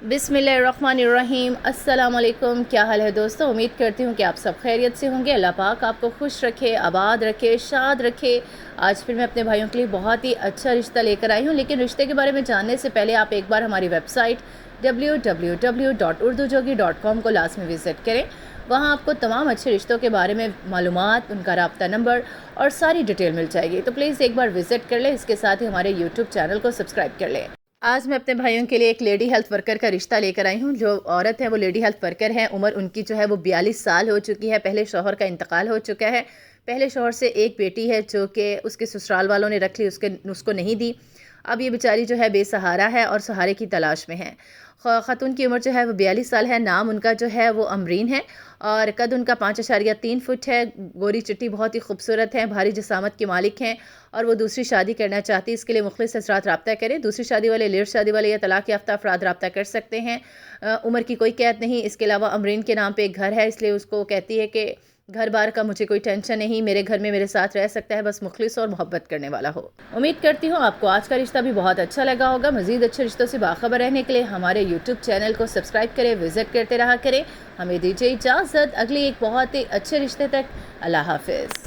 बिस्मिल्लाहिर्रहमानिर्रहीम। अस्सलाम वालेकुम। क्या हाल है दोस्तों? उम्मीद करती हूँ कि आप सब खैरियत से होंगे। अल्लाह पाक आपको खुश रखे, आबाद रखे, शाद रखे। आज फिर मैं अपने भाइयों के लिए बहुत ही अच्छा रिश्ता लेकर आई हूँ, लेकिन रिश्ते के बारे में जानने से पहले आप एक बार हमारी वेबसाइट www.urdujogi.com को लाजमी विज़िट करें। वहाँ आपको तमाम अच्छे रिश्तों के बारे में मालूमात, उनका रब्ता नंबर और सारी डिटेल मिल जाएगी। तो प्लीज़ एक बार विज़िट कर लें। इसके साथ ही हमारे यूट्यूब चैनल को सब्सक्राइब कर लें। आज मैं अपने भाइयों के लिए एक लेडी हेल्थ वर्कर का रिश्ता लेकर आई हूँ। जो औरत है वो लेडी हेल्थ वर्कर है। उम्र उनकी जो है वो 42 साल हो चुकी है। पहले शौहर का इंतकाल हो चुका है। पहले शौहर से एक बेटी है जो कि उसके ससुराल वालों ने रख ली, उसको नहीं दी। अब ये बेचारी जो है बेसहारा है और सहारे की तलाश में है। ख़ातून की उम्र जो है वो 42 साल है। नाम उनका जो है वो अमरीन है और कद उनका 5.3 फुट है। गोरी चिट्टी बहुत ही खूबसूरत है, भारी जसामत की मालिक हैं और वो दूसरी शादी करना चाहती है। इसके लिए मुख्तलिफ हज़रात रब्ता करें। दूसरी शादी वाले, लेट शादी वाले या तलाक याफ्ता अफराद रब्ता कर सकते हैं। उम्र की कोई कैद नहीं। इसके अलावा अमरीन के नाम पे एक घर है, इसलिए उसको कहती है कि घर बार का मुझे कोई टेंशन नहीं, मेरे घर में मेरे साथ रह सकता है, बस मुखलिस और मोहब्बत करने वाला हो। उम्मीद करती हूँ आपको आज का रिश्ता भी बहुत अच्छा लगा होगा। मज़ीद अच्छे रिश्तों से बाखबर रहने के लिए हमारे यूट्यूब चैनल को सब्सक्राइब करें, विज़िट करते रहा करें। हमें दीजिए इजाज़त अगली एक बहुत ही अच्छे रिश्ते तक। अल्लाह हाफ़िज़।